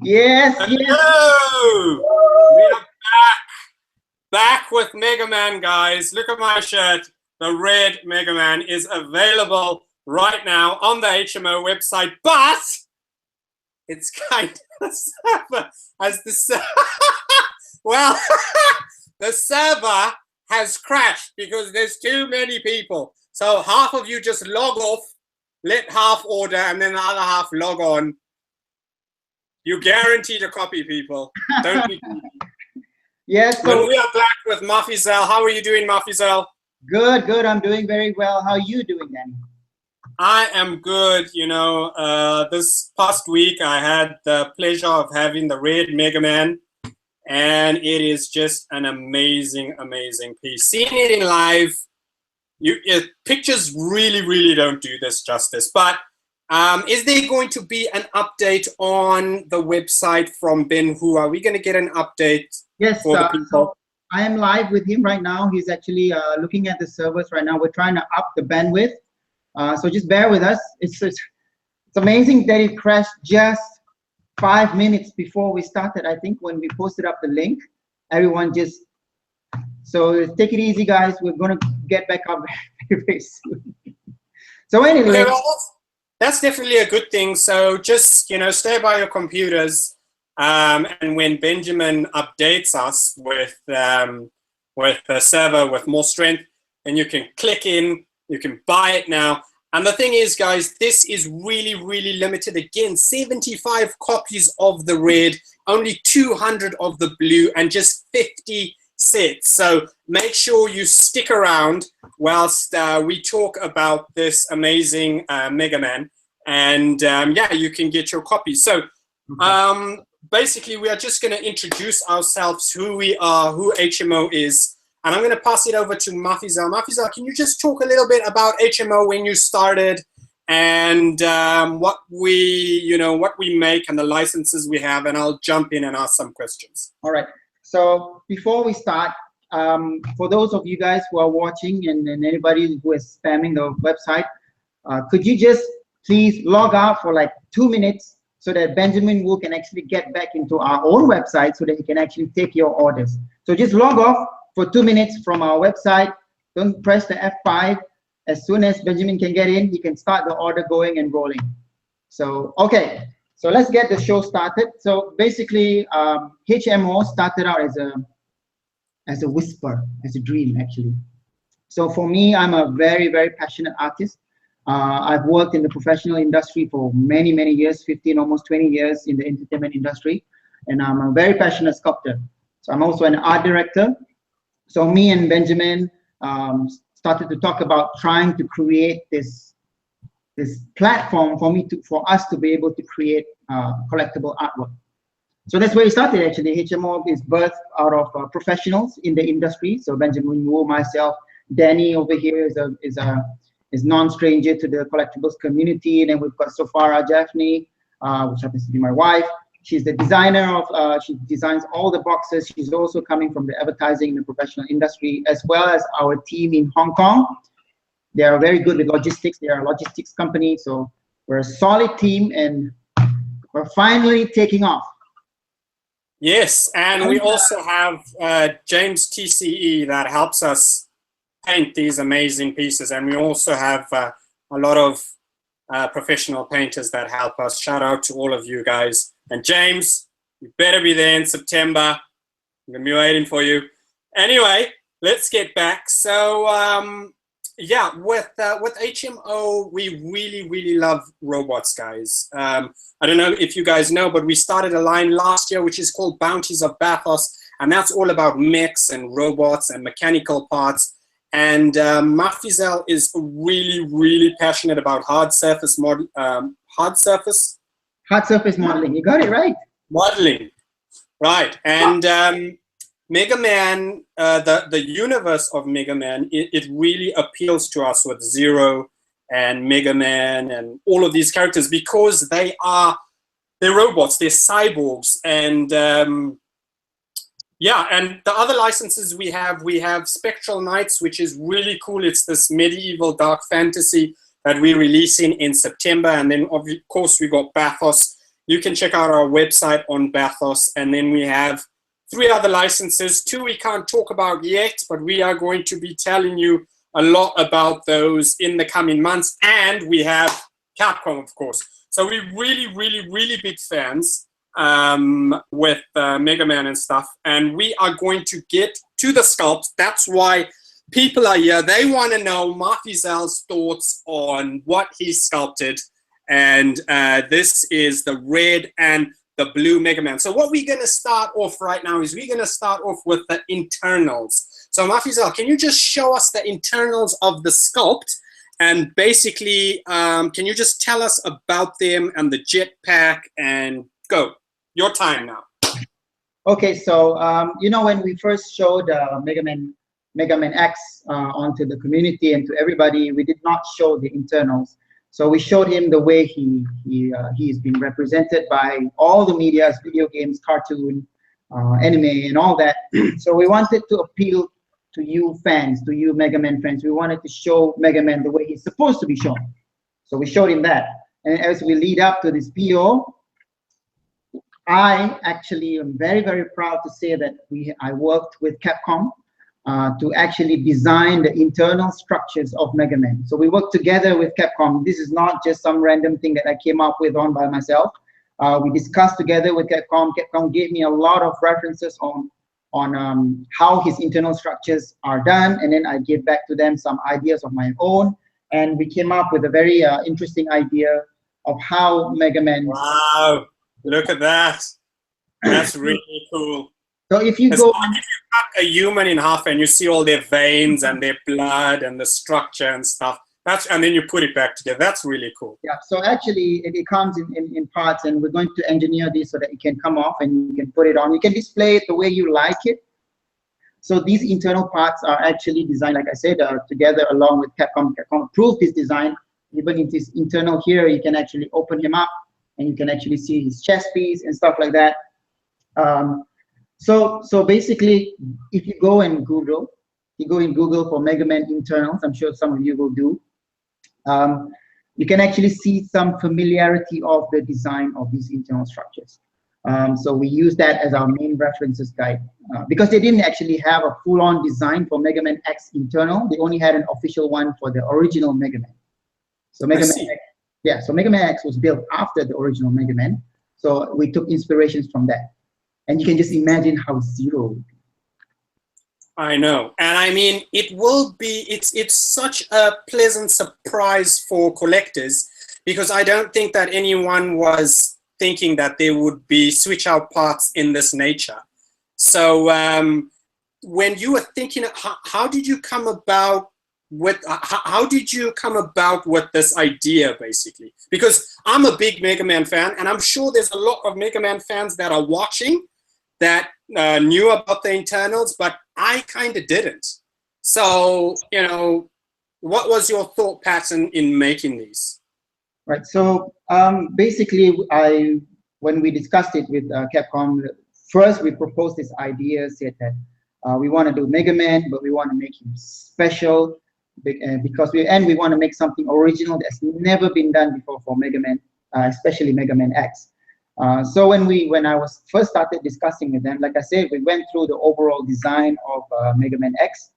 Yes, yes. Hello! We are back with Mega Man, guys. Look at my shirt. The Red Megaman is available right now on the HMO website, but it's kind of as the well, the server has crashed because there's too many people. So half of you just log off, let half order, and then the other half log on. You guaranteed a copy, people. Don't be. Yes. When So we are back with Mafizel, how are you doing, Mafizel? good, good. I'm doing very well. How are you doing, Danny? I am good. You know, this past week I had the pleasure of having the Red Megaman, and it is just an amazing, amazing piece. Seeing it in live, pictures really don't do this justice. But is there going to be an update on the website from Ben Hu? Are we going to get an update? Yes, for the people? so I am live with him right now. He's actually looking at the servers right now. We're trying to up the bandwidth. So just bear with us. It's amazing that it crashed just 5 minutes before we started. I think when we posted up the link, everyone just, so take it easy, guys. We're going to get back up very soon. So anyway. Okay, well, that's definitely a good thing. So just, you know, stay by your computers. And when Benjamin updates us with the server with more strength, then you can click in, you can buy it now. And the thing is, guys, this is really limited. Again, 75 copies of the red, only 200 of the blue, and just 50 sets. So make sure you stick around whilst we talk about this amazing Mega Man. And yeah, you can get your copy. So basically, we are just going to introduce ourselves, who we are, who HMO is, and I'm going to pass it over to Mafizel. Mafizel, can you just talk a little bit about HMO, when you started, and what we make and the licenses we have, and I'll jump in and ask some questions. All right. So before we start, for those of you guys who are watching and anybody who is spamming the website, could you just please log out for like 2 minutes, so that Benjamin Wu can actually get back into our own website so that he can actually take your orders. So just log off for 2 minutes from our website. Don't press the F5. As soon as Benjamin can get in, he can start the order going and rolling. So, okay, so let's get the show started. So basically, HMO started out as a whisper, as a dream, actually. So for me, I'm a very passionate artist. I've worked in the professional industry for many years, 15, almost 20 years in the entertainment industry, and I'm a very passionate sculptor. So I'm also an art director. So me and Benjamin started to talk about trying to create this platform for us to be able to create collectible artwork. So that's where it started, actually. HMO is birthed out of professionals in the industry. So Benjamin Wu, myself, Danny over here is non-stranger to the collectibles community. And then we've got Sofara Jaffney, which happens to be my wife. She's the designer of, she designs all the boxes. She's also coming from the advertising and the professional industry, as well as our team in Hong Kong. They are very good with logistics. They are a logistics company. So we're a solid team, and we're finally taking off. Yes, and we also have James TCE that helps us paint these amazing pieces, and we also have a lot of professional painters that help us. Shout out to all of you guys. And James, you better be there in September. I'm gonna be waiting for you. Anyway, let's get back. So yeah, with HMO, we really love robots, guys. I don't know if you guys know, but we started a line last year which is called Bounties of Bathos, and that's all about mechs and robots and mechanical parts. And Mafizel is really passionate about hard surface modeling. Hard surface modeling. You got it right. Modeling, right? And Mega Man, the universe of Mega Man, it really appeals to us with Zero and Mega Man and all of these characters, because they're robots, they're cyborgs, and yeah, and the other licenses we have Spectral Knights, which is really cool. It's this medieval dark fantasy that we're releasing in September. And then, of course, we got Bathos. you can check out our website on Bathos. And then we have 3 other licenses. 2 we can't talk about yet, but we are going to be telling you a lot about those in the coming months. And we have Capcom, of course. So we're really big fans with Mega Man and stuff. And we are going to get to the sculpt. That's why people are here. They want to know Mafizel's thoughts on what he sculpted. And this is the red and the blue Mega Man. So what we're going to start off right now is we're going to start off with the internals. So Mafizel, can you just show us the internals of the sculpt? And basically, can you just tell us about them and the jetpack, and go. Your time now. Okay, so you know, when we first showed MegamanX onto the community and to everybody, we did not show the internals. So we showed him the way he's been represented by all the medias, video games, cartoon, anime, and all that. So we wanted to appeal to you fans, to you Mega Man fans. We wanted to show Mega Man the way he's supposed to be shown. So we showed him that. And as we lead up to this PO, I actually am very proud to say that I worked with Capcom to actually design the internal structures of Mega Man. So we worked together with Capcom. This is not just some random thing that I came up with by myself. We discussed together with Capcom. Capcom gave me a lot of references on how his internal structures are done, and then I gave back to them some ideas of my own, and we came up with a very interesting idea of how Mega Man. Wow, look at that. That's really cool. So if you it's go, like if you cut a human in half and you see all their veins and their blood and the structure and stuff, and then you put it back together. That's really cool. Yeah, so actually it comes in parts, and we're going to engineer this so that it can come off and you can put it on. You can display it the way you like it. So these internal parts are actually designed, like I said, together along with Capcom. Capcom approved this design. Even in this internal here, you can actually open him up and you can actually see his chest piece and stuff like that. So basically, if you go in Google for Mega Man internals, I'm sure some of you will do. You can actually see some familiarity of the design of these internal structures. So we use that as our main references guide because they didn't actually have a full-on design for MegamanX internal. They only had an official one for the original Mega Man. So so MegamanX was built after the original Mega Man. So we took inspirations from that, and you can just imagine how Zero would be. I know, and I mean, it will be. It's such a pleasant surprise for collectors, because I don't think that anyone was thinking that there would be switch out parts in this nature. So when you were thinking, how did you come about with this idea, basically? Because I'm a big Mega Man fan, and I'm sure there's a lot of Mega Man fans that are watching that knew about the internals, but I kind of didn't. So, you know, what was your thought pattern in making these? Right. So basically, when we discussed it with Capcom, first we proposed this idea, said that we want to do Mega Man, but we want to make him special because we want to make something original that's never been done before for Mega Man, especially MegamanX. So when I was first started discussing with them, like I said, we went through the overall design of MegamanX.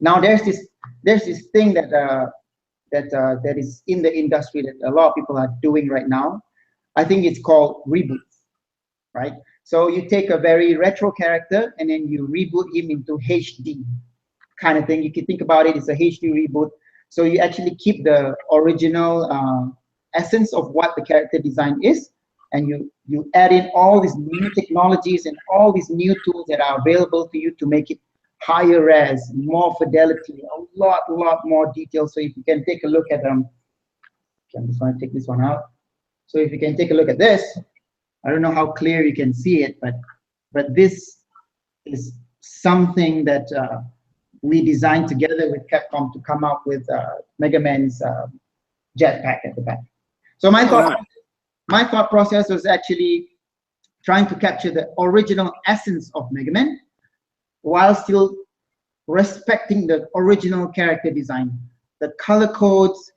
Now there's this thing that is in the industry that a lot of people are doing right now. I think it's called reboots, right? So you take a very retro character and then you reboot him into HD kind of thing. You can think about it, it's a HD reboot. So you actually keep the original essence of what the character design is, and you add in all these new technologies and all these new tools that are available to you to make it higher res, more fidelity, a lot more detail. So if you can take a look at I'm just going to take this one out. So if you can take a look at this, I don't know how clear you can see it, but this is something that we designed together with Capcom to come up with Mega Man's jetpack at the back. So my thought process was actually trying to capture the original essence of Mega Man while still respecting the original character design. The color codes,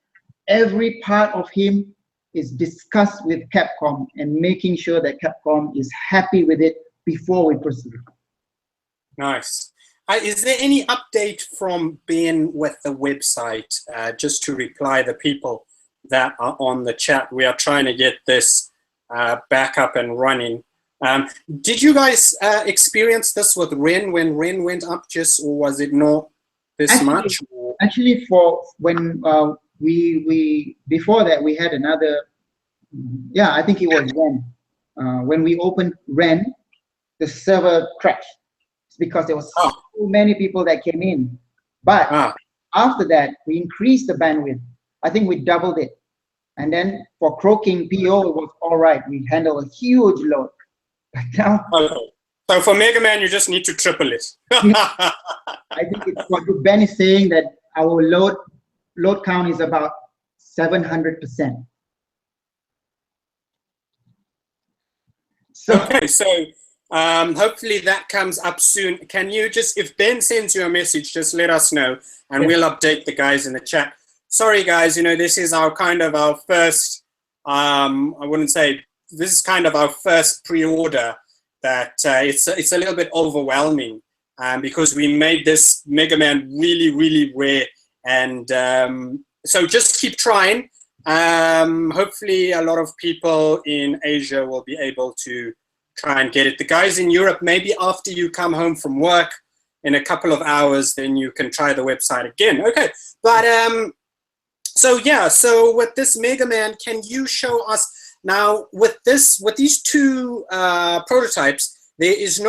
every part of him is discussed with Capcom and making sure that Capcom is happy with it before we proceed. Nice. Is there any update from Ben with the website? Just to reply the people that are on the chat, we are trying to get this back up and running. Did you guys experience this with Ren when Ren went up, just, or was it not this much? Actually, for when we before that we had another, yeah, I think it was Ren. When we opened Ren, the server crashed. It's because there was so many people that came in. But after that, we increased the bandwidth. I think we doubled it. And then for croaking PO, it was all right. We handled a huge load. But now, so for Mega Man, you just need to triple it. I think it's what Ben is saying, that our load count is about 700%. So, okay, so hopefully that comes up soon. Can you just, if Ben sends you a message, just let us know, and we'll update the guys in the chat. Sorry, guys, you know, this is our kind of our first, I wouldn't say, this is kind of our first pre-order that it's a little bit overwhelming because we made this Mega Man really, really rare. And so just keep trying. Hopefully a lot of people in Asia will be able to try and get it. The guys in Europe, maybe after you come home from work in a couple of hours, then you can try the website again. Okay, but so yeah, so with this Mega Man, can you show us now with these two prototypes? There's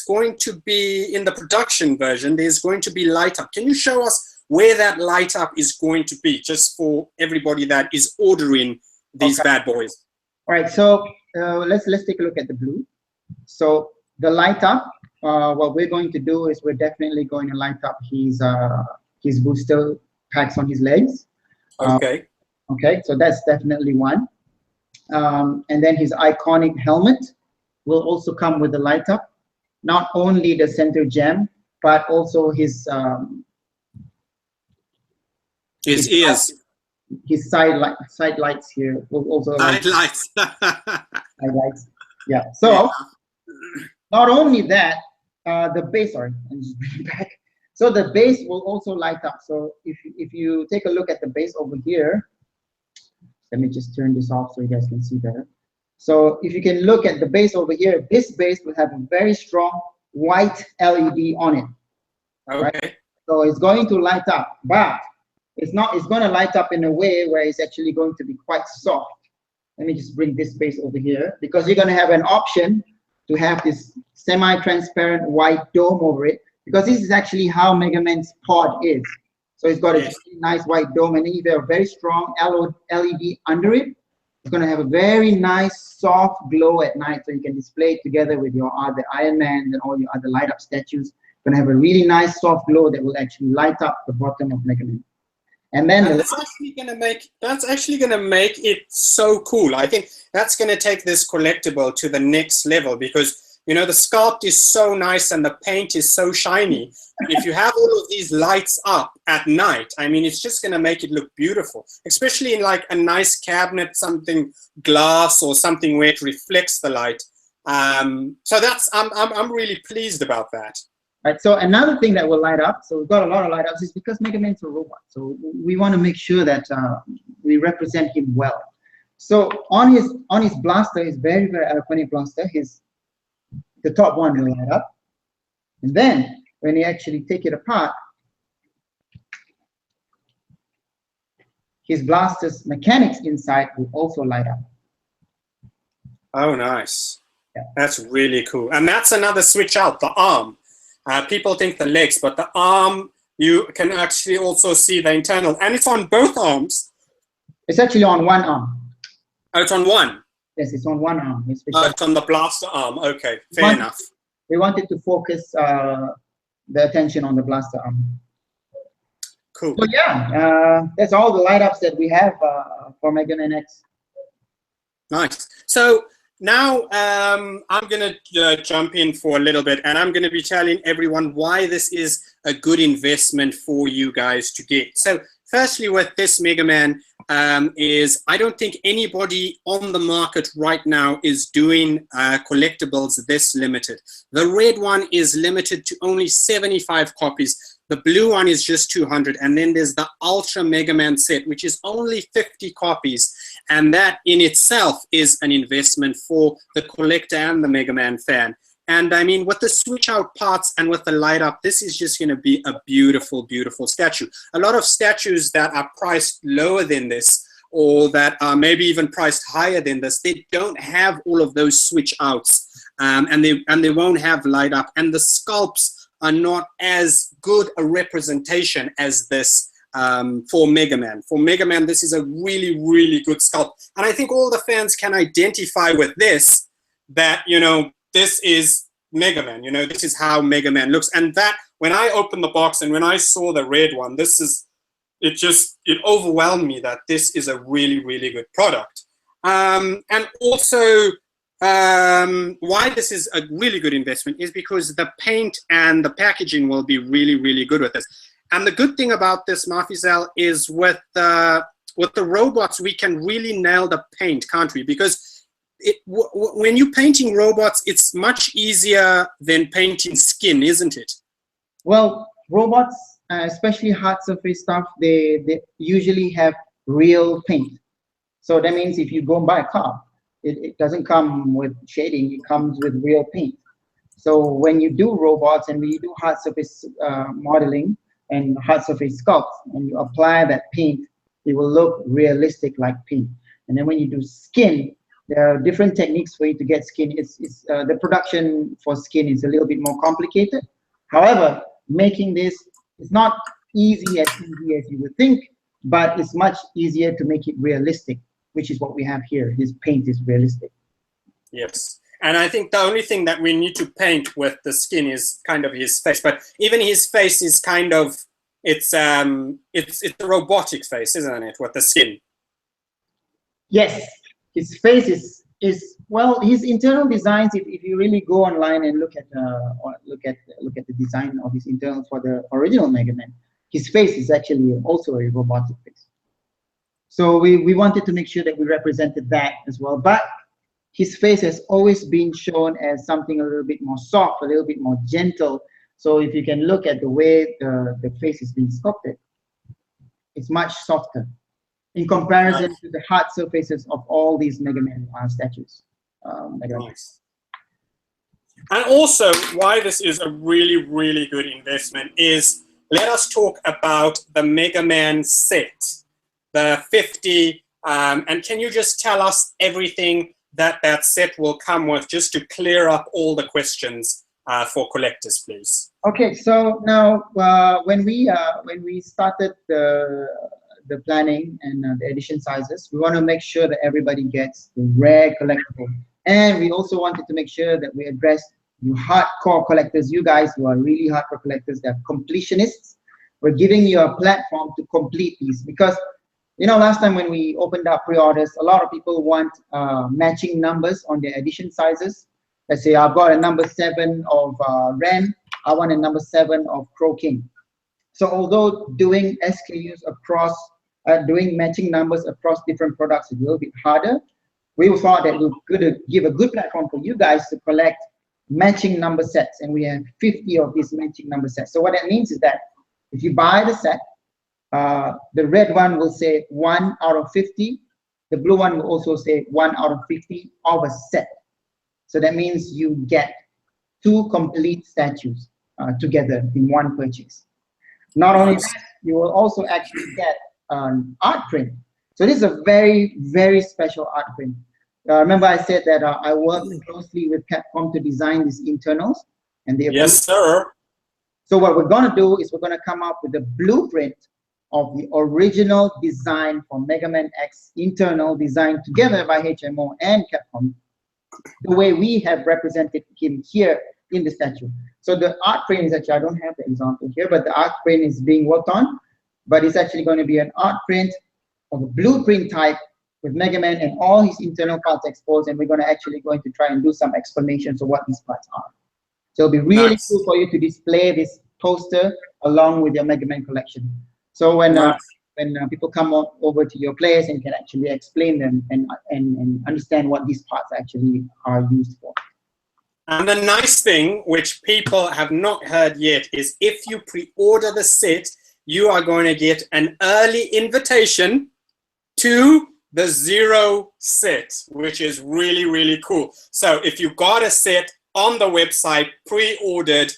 going to be, in the production version, there's going to be light up. Can you show us where that light up is going to be, just for everybody that is ordering these bad boys? All right, so let's take a look at the blue. So the light up, what we're going to do is we're definitely going to light up his booster packs on his legs. Okay. Okay, so that's definitely one. And then his iconic helmet will also come with the light up. Not only the center gem, but also his ears. His side lights here will also side lights. Side lights. Yeah. So not only that, the base. Sorry, I'm just bringing it back. So the base will also light up. So if you take a look at the base over here, let me just turn this off so you guys can see better. So if you can look at the base over here, this base will have a very strong white LED on it. Okay. Right? So it's going to light up, but it's going to light up in a way where it's actually going to be quite soft. Let me just bring this base over here, because you're going to have an option to have this semi-transparent white dome over it, because this is actually how Mega Man's pod is. So it's got a really nice white dome, and then you have a very strong LED under it. It's going to have a very nice soft glow at night, so you can display it together with your other Iron Man and all your other light up statues. It's going to have a really nice soft glow that will actually light up the bottom of Mega Man. And then that's actually gonna make it so cool. I think that's gonna take this collectible to the next level, because you know the sculpt is so nice and the paint is so shiny. If you have all of these lights up at night, I mean, it's just gonna make it look beautiful, especially in like a nice cabinet, something glass or something where it reflects the light. So that's I'm really pleased about that. Right, so another thing that will light up, so we've got a lot of light ups, is because Mega Man's a robot. So we want to make sure that we represent him well. So on his blaster, his very, very iconic blaster, the top one will light up. And then when you actually take it apart, his blaster's mechanics inside will also light up. Oh, nice. Yeah. That's really cool. And that's another switch out, the arm. People think the legs, but the arm, you can actually also see the internal, and it's on both arms. It's actually on one arm. Oh, it's on one? Yes, it's on one arm. It's on the blaster arm. Okay, fair enough. We wanted to focus the attention on the blaster arm. Cool. So yeah, that's all the light ups that we have for MegamanX. Nice. So now I'm going to jump in for a little bit, and I'm going to be telling everyone why this is a good investment for you guys to get. So firstly, with this Mega Man, is I don't think anybody on the market right now is doing collectibles this limited. The red one is limited to only 75 copies. The blue one is just 200. And then there's the Ultra Mega Man set, which is only 50 copies. And that in itself is an investment for the collector and the Mega Man fan. And I mean, with the switch out parts and with the light up, this is just going to be a beautiful, beautiful statue. A lot of statues that are priced lower than this, or that are maybe even priced higher than this, they don't have all of those switch outs, and they won't have light up. And the sculpts are not as good a representation as this for Mega Man. For Mega Man, this is a really, really good sculpt. And I think all the fans can identify with this, that, you know, this is Mega Man, you know, this is how Mega Man looks. And that, when I opened the box and when I saw the red one, it overwhelmed me that this is a really, really good product. And also, why this is a really good investment is because the paint and the packaging will be really, really good with this. And the good thing about this, Mafizel, is with the robots, we can really nail the paint, can't we? Because when you're painting robots, it's much easier than painting skin, isn't it? Well, robots, especially hard surface stuff, they usually have real paint. So that means if you go and buy a car, it doesn't come with shading, it comes with real paint. So when you do robots and when you do hard surface modeling and hard surface sculpts, and you apply that paint, it will look realistic like paint. And then when you do skin, there are different techniques for you to get skin. The production for skin is a little bit more complicated. However, making this is not easy as you would think, but it's much easier to make it realistic, which is what we have here. His paint is realistic. Yes. And I think the only thing that we need to paint with the skin is kind of his face. But even his face is kind of, it's a robotic face, isn't it, with the skin? Yes. His face is well, his internal designs. If you really go online and look at the design of his internals for the original Mega Man, his face is actually also a robotic face. So we wanted to make sure that we represented that as well. But his face has always been shown as something a little bit more soft, a little bit more gentle. So if you can look at the way the face is being sculpted, it's much softer in comparison to the hard surfaces of all these Mega Man statues. Nice. And also, why this is a really, really good investment is, let us talk about the Mega Man set, the 50, and can you just tell us everything that set will come with, just to clear up all the questions for collectors, please? Okay, so now when we started the planning and the edition sizes, we want to make sure that everybody gets the rare collectible. And we also wanted to make sure that we address you hardcore collectors, you guys who are really hardcore collectors, that are completionists. We're giving you a platform to complete these, because, you know, last time when we opened up pre-orders, a lot of people want matching numbers on their edition sizes. Let's say I've got a number 7 of Ren, I want a number 7 of Crow King. So although doing SKUs across, doing matching numbers across different products is a little bit harder, we thought that we could give a good platform for you guys to collect matching number sets. And we have 50 of these matching number sets. So what that means is that if you buy the set, the red one will say 1 out of 50. The blue one will also say 1 out of 50 of a set. So that means you get 2 complete statues together in one purchase. Not only that, you will also actually get an art print. So this is a very, very special art print. Remember I said that I worked closely with Capcom to design these internals, and they yes, sir. So what we're going to do is we're going to come up with a blueprint of the original design for MegamanX internal, designed together by HMO and Capcom, the way we have represented him here in the statue. So the art print is actually, I don't have the example here, but the art print is being worked on, but it's actually going to be an art print of a blueprint type with Mega Man and all his internal parts exposed, and we're going to try and do some explanations of what these parts are. So it'll be really cool for you to display this poster along with your Mega Man collection. So when when people come over to your place and can actually explain them and understand what these parts actually are used for. And the nice thing, which people have not heard yet, is if you pre-order the set, you are going to get an early invitation to the Zero set, which is really, really cool. So if you got a set on the website, pre-ordered,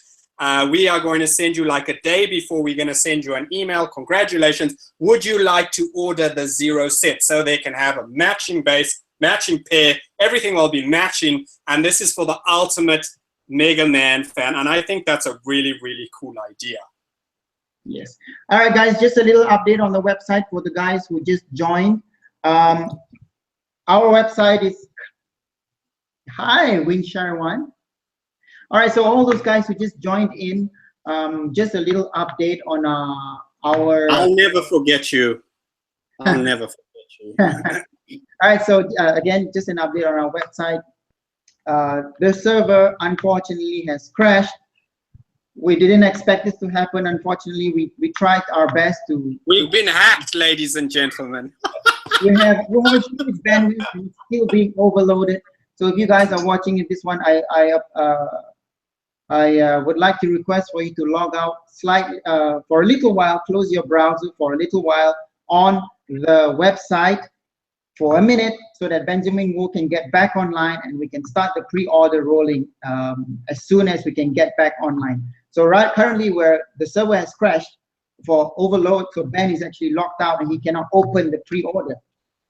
we are going to send you like a day before, we're going to send you an email. Congratulations. Would you like to order the Zero set? So they can have a matching base, matching pair, everything will be matching. And this is for the ultimate Mega Man fan. And I think that's a really, really cool idea. Yes. All right, guys, just a little update on the website for the guys who just joined. Our website is, hi, Winshire One. All right, so all those guys who just joined in, just a little update on our. I'll never forget you. I'll never forget you. All right, so again, just an update on our website. The server unfortunately has crashed. We didn't expect this to happen. Unfortunately, we tried our best to. We've been hacked, ladies and gentlemen. we have huge bandwidth and it's still being overloaded. So if you guys are watching this one, I would like to request for you to log out slightly for a little while, close your browser for a little while on the website for a minute so that Benjamin Wu can get back online and we can start the pre-order rolling as soon as we can get back online. So currently where the server has crashed for overload, so Ben is actually locked out and he cannot open the pre-order.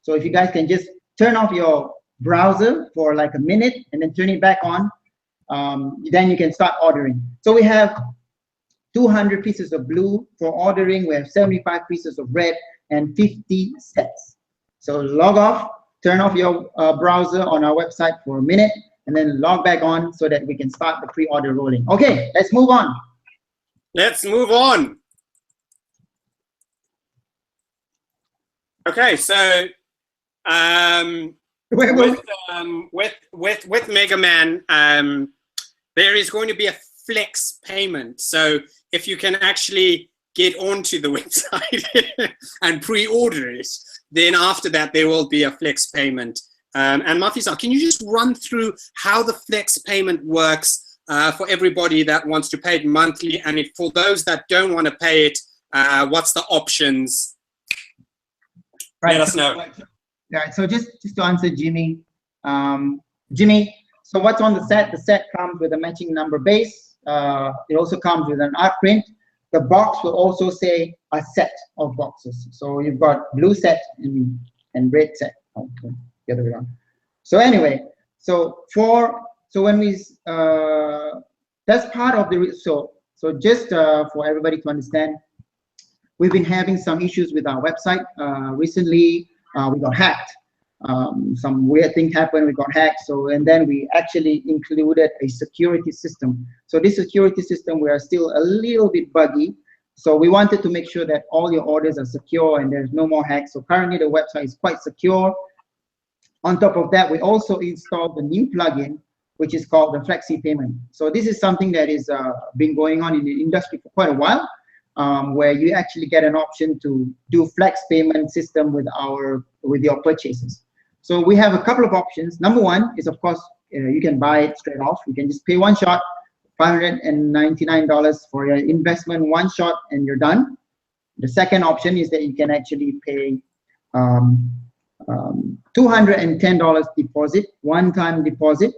So if you guys can just turn off your browser for like a minute and then turn it back on, then you can start ordering. So we have 200 pieces of blue for ordering. We have 75 pieces of red and 50 sets. So log off, turn off your browser on our website for a minute and then log back on so that we can start the pre-order rolling. Okay, let's move on. Let's move on. Okay, so with Mega Man, there is going to be a flex payment. So if you can actually get onto the website and pre-order it, then after that there will be a flex payment. And Mafisa, can you just run through how the flex payment works for everybody that wants to pay it monthly, and for those that don't want to pay it, what's the options? Right. Let us know. Yeah, so just to answer Jimmy, Jimmy, so what's on the set? The set comes with a matching number base. It also comes with an art print. The box will also say a set of boxes. So you've got blue set and red set. Okay, the other way around. So anyway, so when we that's part of the so just for everybody to understand, we've been having some issues with our website. Recently, we got hacked. Some weird thing happened, we got hacked. So, and then we actually included a security system. So this security system, we are still a little bit buggy. So we wanted to make sure that all your orders are secure and there's no more hacks. So currently the website is quite secure. On top of that, we also installed the new plugin, which is called the Flexi Payment. So this is something that is been going on in the industry for quite a while. Where you actually get an option to do flex payment system with your purchases. So we have a couple of options. Number one is, of course, you can buy it straight off. You can just pay one shot, $599 for your investment, one shot, and you're done. The second option is that you can actually pay $210 deposit, one-time deposit.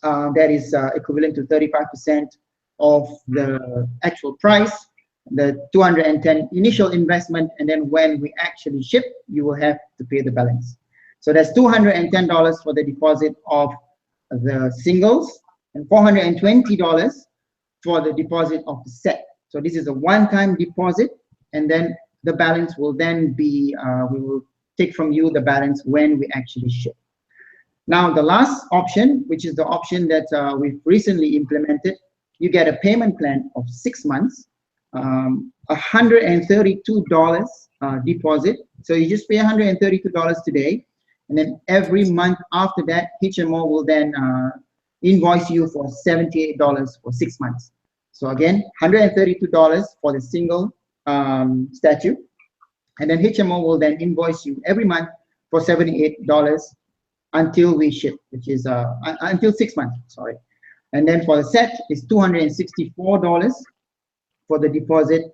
That is equivalent to 35% of the actual price. The 210 initial investment, and then when we actually ship, you will have to pay the balance. So that's $210 for the deposit of the singles and $420 for the deposit of the set. So this is a one-time deposit, and then the balance will then be, we will take from you the balance when we actually ship. Now the last option, which is the option that we've recently implemented, you get a payment plan of 6 months. $132 deposit. So you just pay $132 today, and then every month after that, HMO will then invoice you for $78 for 6 months. So again, $132 for the single statue, And then HMO will then invoice you every month for $78 until we ship, which is until 6 months, sorry. And then for the set, it's $264 for the deposit,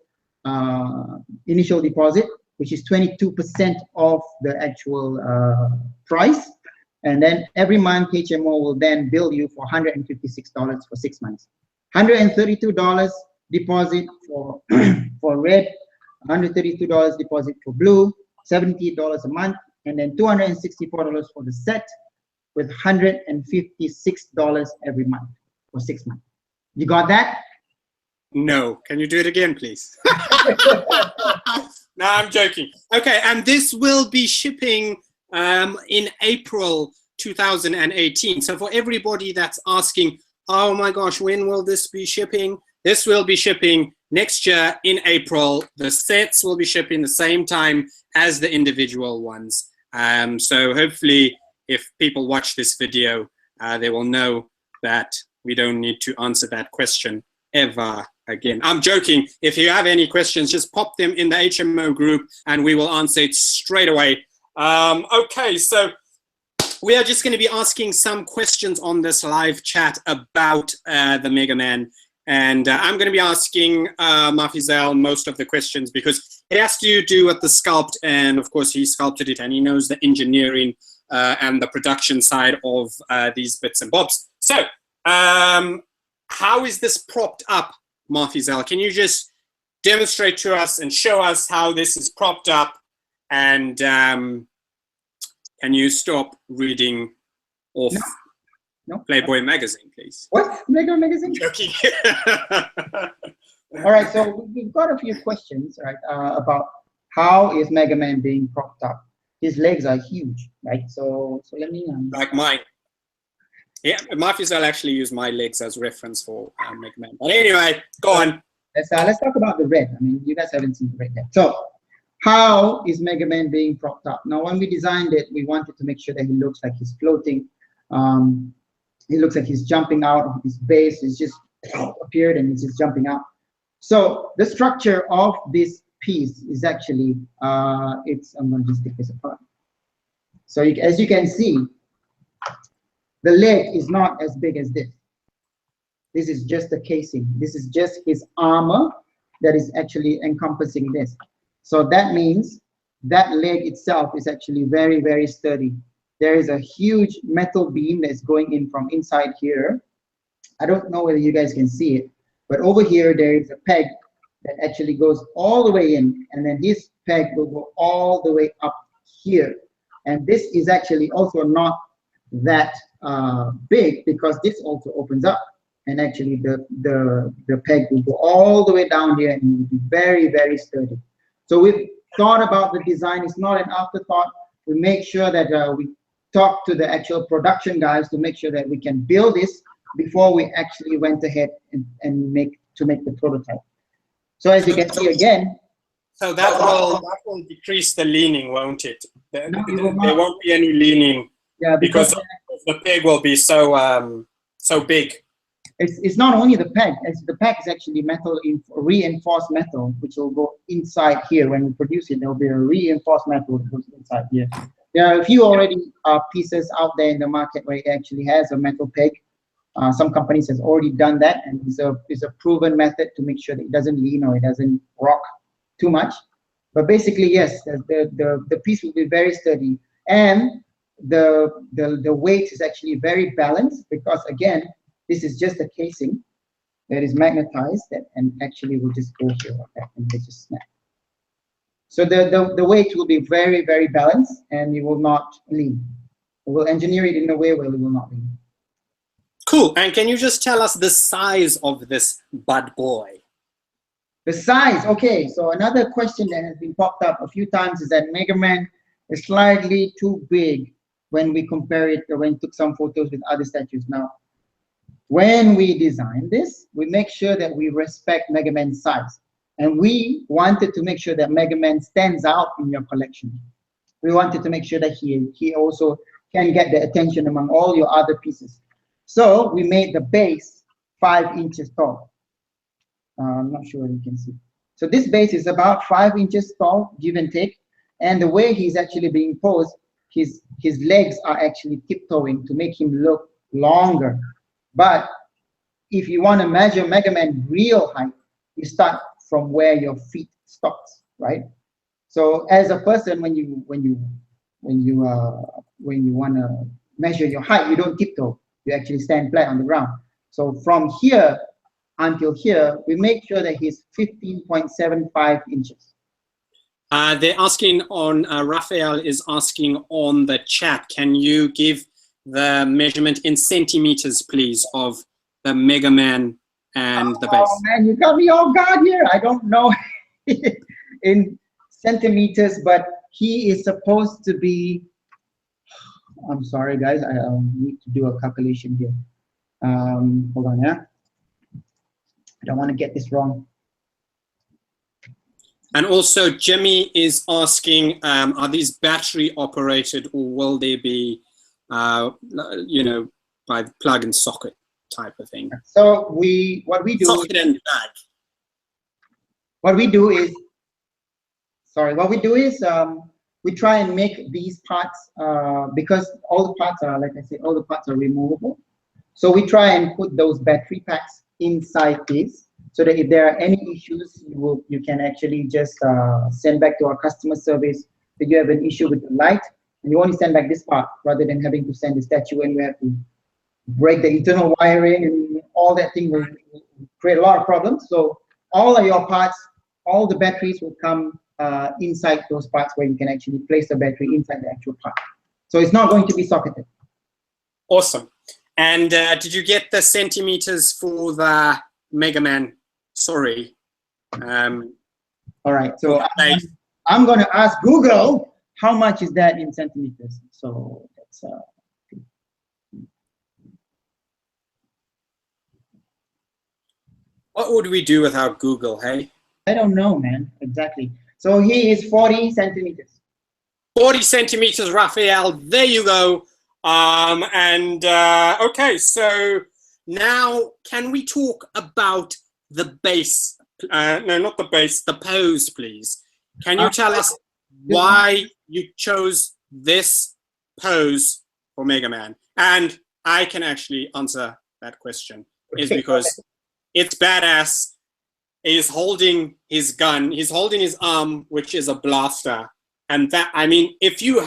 initial deposit, which is 22% of the actual price. And then every month, HMO will then bill you for $156 for 6 months. $132 deposit for for red, $132 deposit for blue, $70 a month, and then $264 for the set, with $156 every month for 6 months. You got that? No. Can you do it again, please? No, I'm joking. Okay, and this will be shipping in April 2018. So for everybody that's asking, oh my gosh, when will this be shipping? This will be shipping next year in April. The sets will be shipping the same time as the individual ones. So hopefully, if people watch this video, they will know that we don't need to answer that question ever again. I'm joking. If you have any questions, just pop them in the HMO group and we will answer it straight away. Okay, so we are just going to be asking some questions on this live chat about the Mega Man. And I'm going to be asking Mafizel most of the questions because it has to do with the sculpt. And of course, he sculpted it and he knows the engineering and the production side of these bits and bobs. So how is this propped up, Mafizel? Can you just demonstrate to us and show us how this is propped up? And can you stop reading off No. Playboy magazine, please? What? Playboy magazine? Joking. All right, so we've got a few questions, right, about how is Mega Man being propped up. His legs are huge, right? So let me... like mine. Yeah, Mafizel actually used my legs as reference for Mega Man. But anyway, go on. Let's talk about the red. I mean, you guys haven't seen the red yet. So how is Mega Man being propped up? Now, when we designed it, we wanted to make sure that he looks like he's floating. He looks like he's jumping out of his base. He's just appeared and he's just jumping out. So the structure of this piece is actually, I'm going to just take this apart. So as you can see, the leg is not as big as this. This is just the casing. This is just his armor that is actually encompassing this. So that means that leg itself is actually very, very sturdy. There is a huge metal beam that's going in from inside here. I don't know whether you guys can see it, but over here there is a peg that actually goes all the way in, and then this peg will go all the way up here. And this is actually also not that big because this also opens up, and actually the peg will go all the way down here and it will be very, very sturdy. So we've thought about the design. It's not an afterthought. We make sure that we talk to the actual production guys to make sure that we can build this before we actually went ahead and make the prototype. So as you can see again. So that will decrease the leaning, won't it? There won't be any leaning. Yeah, because the peg will be so big. It's not only the peg. The peg is actually metal, reinforced metal, which will go inside here. When we produce it, there will be a reinforced metal that goes inside here. There are a few already pieces out there in the market where it actually has a metal peg. Some companies has already done that, and it's a proven method to make sure that it doesn't lean or it doesn't rock too much. But basically, yes, the piece will be very sturdy, and the weight is actually very balanced because again, this is just a casing that is magnetized and actually will just go here like that and they just snap. So the weight will be very, very balanced and it will not lean. We'll engineer it in a way where it will not lean. Cool. And can you just tell us the size of this bad boy? The size, okay. So another question that has been popped up a few times is that Mega Man is slightly too big when we compare it, when we took some photos with other statues. Now, when we design this, we make sure that we respect Mega Man's size. And we wanted to make sure that Mega Man stands out in your collection. We wanted to make sure that he also can get the attention among all your other pieces. So we made the base 5 inches tall. I'm not sure you can see. So this base is about 5 inches tall, give and take. And the way he's actually being posed, his legs are actually tiptoeing to make him look longer. But if you want to measure Mega Man real height, you start from where your feet stops, right? So as a person, when you want to measure your height, you don't tiptoe. You actually stand flat on the ground. So from here until here, we make sure that he's 15.75 inches. They're asking on, Raphael is asking on the chat, can you give the measurement in centimeters, please, of the Mega Man and the base? Oh man, you got me off guard here. I don't know in centimeters, but he is supposed to be, I'm sorry guys, I need to do a calculation here. Hold on, yeah. I don't want to get this wrong. And also Jimmy is asking, are these battery operated, or will they be, you know, by the plug and socket type of thing? So what we do socket and plug. What we do is we try and make these parts, because all the parts are, like I said, all the parts are removable. So we try and put those battery packs inside this, so that if there are any issues, you can actually just send back to our customer service that you have an issue with the light, and you only send back this part rather than having to send the statue, and you have to break the internal wiring, and all that thing will create a lot of problems. So all of your parts, all the batteries will come inside those parts, where you can actually place the battery inside the actual part. So it's not going to be socketed. Awesome. And did you get the centimeters for the Mega Man? Sorry. All right. So I'm going to ask Google, how much is that in centimeters? So that's what would we do without Google, hey? I don't know, man. Exactly. So he is 40 centimeters. 40 centimeters, Raphael. There you go. Okay, so now can we talk about the base? No, not the base, the pose, please. Can you tell us why you chose this pose for Mega Man? And I can actually answer that question. Is because it's badass. He's holding his gun. He's holding his arm, which is a blaster. And that, I mean, if your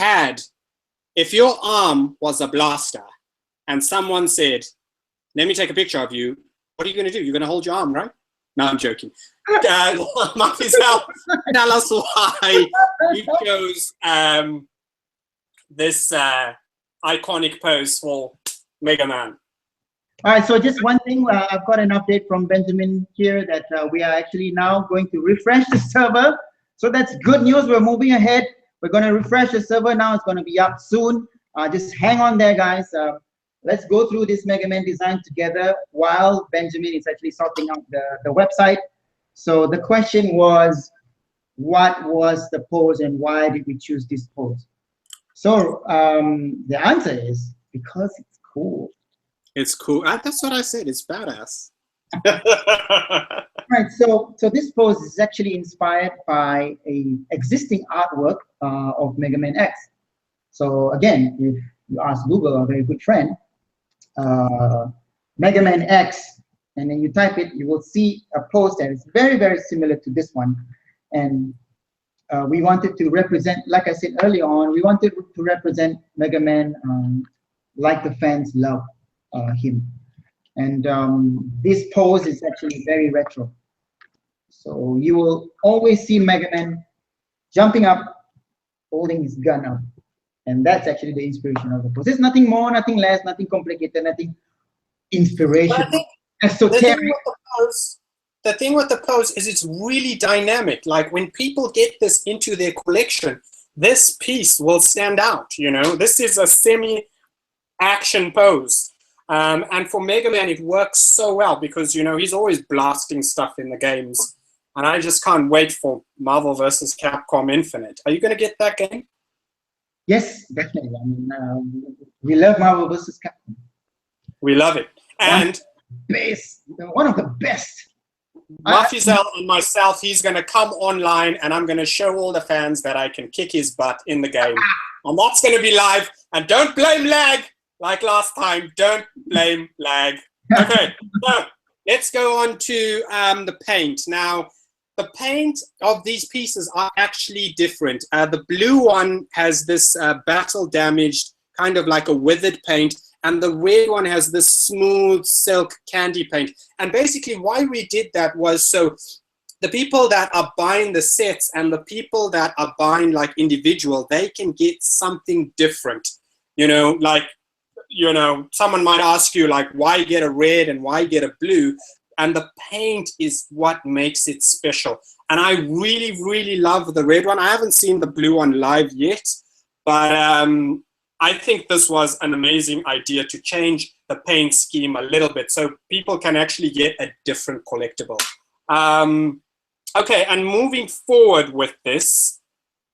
arm was a blaster and someone said, let me take a picture of you, what are you going to do? You're going to hold your arm, right? No, I'm joking. Marcel, tell us why you chose this iconic pose for Mega Man. All right, so just one thing, I've got an update from Benjamin here that we are actually now going to refresh the server. So that's good news. We're moving ahead. We're going to refresh the server now. It's going to be up soon. Just hang on there, guys. Let's go through this Mega Man design together while Benjamin is actually sorting out the website. So the question was, what was the pose and why did we choose this pose? So the answer is because it's cool. It's cool. That's what I said. It's badass. Right. So this pose is actually inspired by a existing artwork of MegamanX. So again, if you ask Google, a very good friend, MegamanX, and then you type it, you will see a pose that is very, very similar to this one. And we wanted to represent, like I said earlier on, we wanted to represent Mega Man like the fans love him. And this pose is actually very retro. So you will always see Mega Man jumping up, holding his gun up. And that's actually the inspiration of the pose. There's nothing more, nothing less, nothing complicated, nothing inspirational. Esoteric. The thing with the pose is it's really dynamic. Like when people get this into their collection, this piece will stand out, you know. This is a semi-action pose. And for Mega Man, it works so well because, you know, he's always blasting stuff in the games. And I just can't wait for Marvel vs. Capcom Infinite. Are you going to get that game? Yes, definitely. I mean, we love Marvel vs. Capcom. We love it. And one of the best Mafizel and myself, he's going to come online and I'm going to show all the fans that I can kick his butt in the game. And that's going to be live. And don't blame lag like last time. Don't blame lag. Okay, so let's go on to the paint. Now, the paint of these pieces are actually different. The blue one has this battle-damaged, kind of like a withered paint. And the red one has this smooth silk candy paint. And basically why we did that was so the people that are buying the sets and the people that are buying like individual, they can get something different. You know, like, you know, someone might ask you like, why get a red and why get a blue? And the paint is what makes it special. And I really, really love the red one. I haven't seen the blue one live yet, but I think this was an amazing idea to change the paint scheme a little bit so people can actually get a different collectible. Okay, and moving forward with this,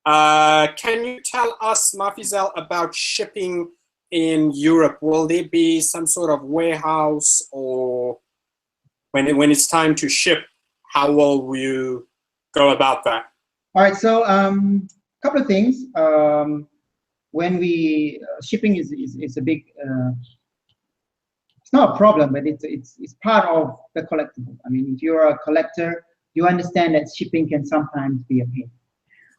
can you tell us, Mafizel, about shipping in Europe? Will there be some sort of warehouse, or when it's time to ship, how will you go about that? All right, so a couple of things. When we shipping is a big it's not a problem, but it's part of the collectible. I mean, if you're a collector, you understand that shipping can sometimes be a pain.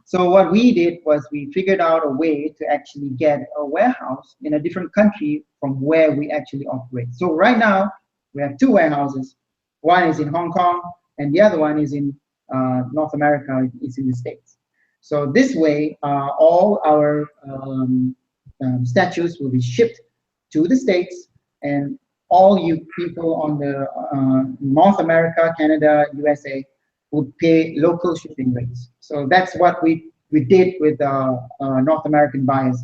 So what we did was we figured out a way to actually get a warehouse in a different country from where we actually operate. So right now we have two warehouses. One is in Hong Kong and the other one is in North America. It's in the States. So this way, all our statues will be shipped to the States, and all you people on the North America, Canada, USA would pay local shipping rates. So that's what we did with North American buyers.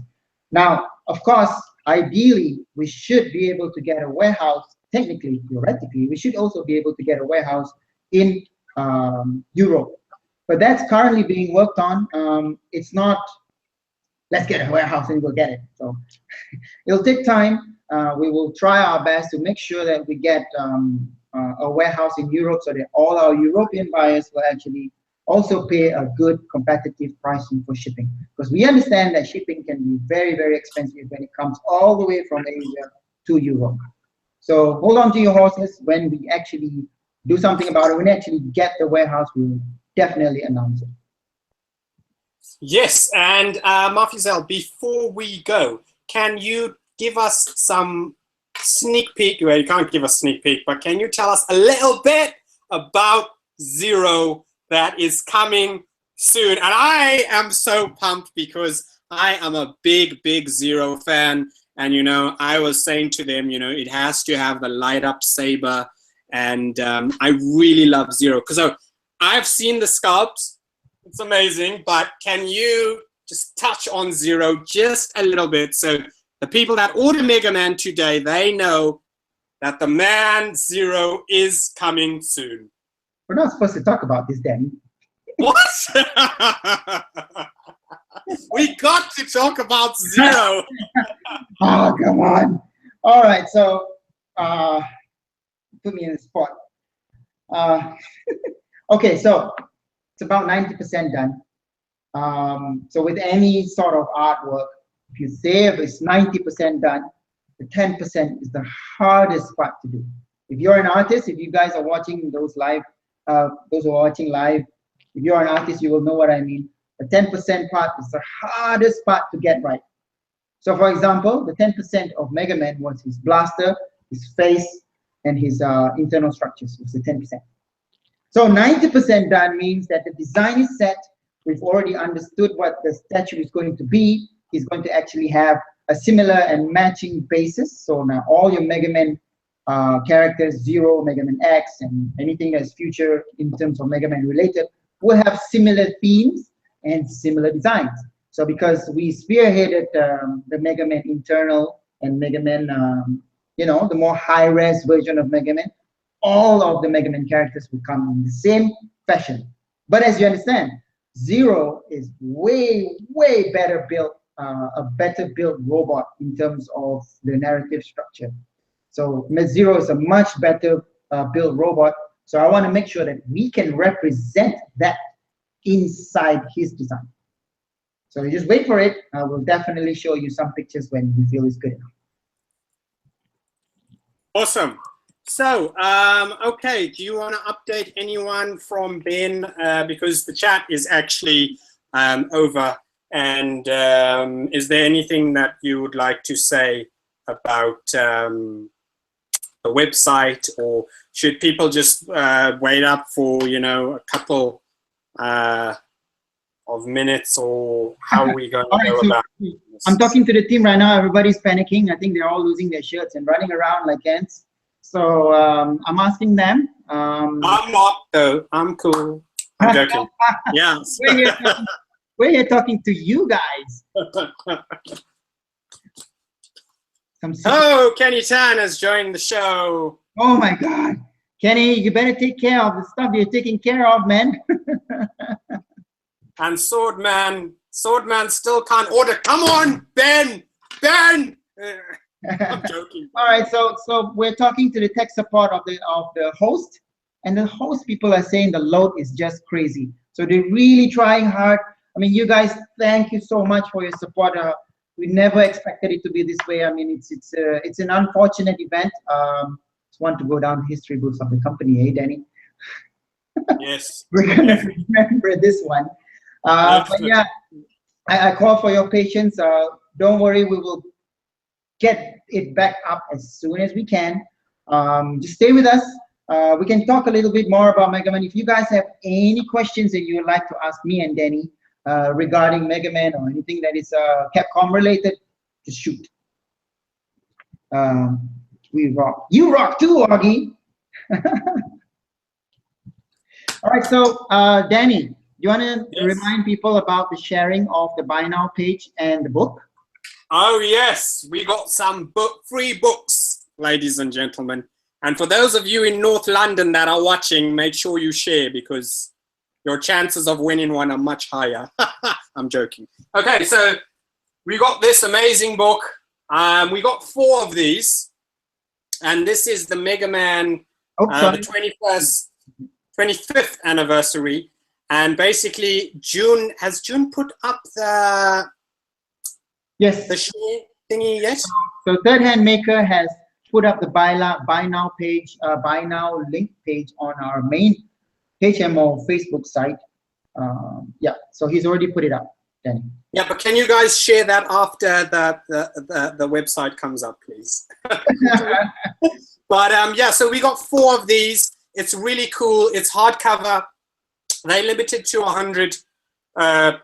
Now, of course, ideally, we should be able to get a warehouse, technically, theoretically, we should also be able to get a warehouse in Europe. But that's currently being worked on. It's not, let's get a warehouse and we'll get it. So it'll take time. We will try our best to make sure that we get a warehouse in Europe so that all our European buyers will actually also pay a good competitive pricing for shipping. Because we understand that shipping can be very, very expensive when it comes all the way from Asia to Europe. So hold on to your horses. When we actually do something about it, when we actually get the warehouse, we'll definitely announce it. Yes, and Mafizel, before we go, can you give us some sneak peek? Well, you can't give us sneak peek, but can you tell us a little bit about Zero that is coming soon? And I am so pumped because I am a big, big Zero fan. And, you know, I was saying to them, you know, it has to have the light up saber. And I really love Zero. So I've seen the sculpts. It's amazing. But can you just touch on Zero just a little bit so the people that order Mega Man today, they know that the man Zero is coming soon? We're not supposed to talk about this, Danny. What? We got to talk about Zero. Oh, come on. All right, so put me in the spot. Okay, so it's about 90% done. So with any sort of artwork, if you say it's 90% done, the 10% is the hardest part to do. If you're an artist, if you guys are watching those live, those who are watching live, if you're an artist, you will know what I mean. The 10% part is the hardest part to get right. So for example, the 10% of Mega Man was his blaster, his face, and his internal structures. It's the 10%. So 90% done means that the design is set. We've already understood what the statue is going to be. It's going to actually have a similar and matching basis. So now all your Mega Man characters, Zero, MegamanX, and anything that's future in terms of Mega Man related, will have similar themes and similar designs. So because we spearheaded the Mega Man internal and Mega Man, you know, the more high-res version of Mega Man, all of the Mega Man characters will come in the same fashion. But as you understand, Zero is way, way better built, a better built robot in terms of the narrative structure. So Zero is a much better built robot. So I want to make sure that we can represent that inside his design. So you just wait for it. I will definitely show you some pictures when we feel it's good enough. Awesome. So, okay, do you want to update anyone from Ben? Because the chat is actually over. And is there anything that you would like to say about the website, or should people just wait up for, you know, a couple of minutes, or how are we going to go about this? I'm talking to the team right now. Everybody's panicking. I think they're all losing their shirts and running around like ants. So I'm asking them. I'm not, though. I'm cool. I'm joking. Yeah. We're here talking to you guys. Oh, Kenny Tan has joined the show. Oh my God. Kenny, you better take care of the stuff you're taking care of, man. And Swordman still can't order. Come on, Ben! Ben! I'm joking. All right, so we're talking to the tech support of the host, and the host people are saying the load is just crazy. So they're really trying hard. I mean, you guys, thank you so much for your support. We never expected it to be this way. I mean, it's an unfortunate event. Just want to go down history books of the company, eh, Danny? Yes. We're gonna remember this one. But yeah, I call for your patience. Don't worry, we will get it back up as soon as we can. Just stay with us. We can talk a little bit more about Megaman. If you guys have any questions that you would like to ask me and Danny regarding Megaman or anything that is Capcom related, just shoot. We rock. You rock too, Augie. All right, so Danny, you want to remind people about the sharing of the Buy Now page and the book? Oh, yes. We got some free books, ladies and gentlemen. And for those of you in North London that are watching, make sure you share, because your chances of winning one are much higher. I'm joking. Okay, so we got this amazing book. We got 4 of these. And this is the Megaman, the 25th anniversary. And basically, has June put up the share thingy yet? So Third Hand Maker has put up the buy now page, buy now link page on our main HMO Facebook site. Yeah, so he's already put it up, Danny. Yeah, but can you guys share that after the website comes up, please? But yeah, so we got 4 of these. It's really cool. It's hardcover. They limited to 100, I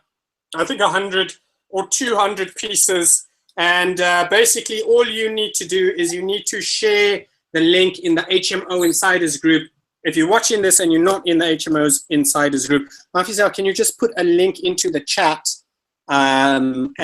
think 100 or 200 pieces. And basically all you need to do is you need to share the link in the HMO Insiders group. If you're watching this and you're not in the HMO's Insiders group, Mafizal, can you just put a link into the chat and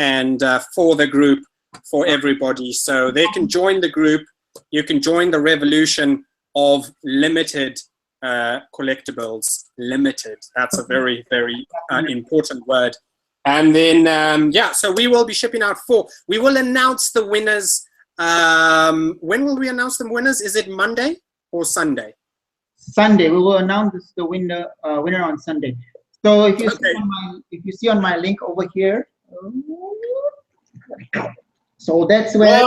for the group for everybody, so they can join the group. You can join the revolution of limited collectibles. Limited. That's a very, very important word. And then, yeah, so we will be shipping out 4. We will announce the winners. When will we announce the winners? Is it Monday or Sunday? Sunday. We will announce the winner on Sunday. So if you see on my link over here, so that's where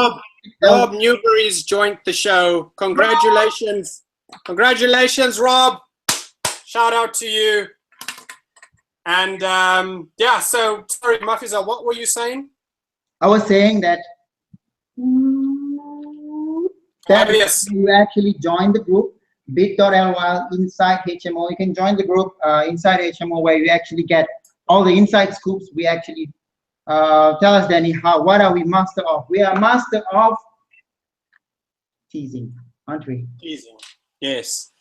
Rob Newberry's joined the show. Congratulations. Congratulations, Rob. Shout out to you. And yeah, so sorry, Mafiza, what were you saying? I was saying that yes, you actually join the group bit.ly inside HMO. You can join the group inside HMO, where you actually get all the inside scoops. We actually tell us, Danny, what are we master of? We are master of teasing, aren't we? Teasing, yes.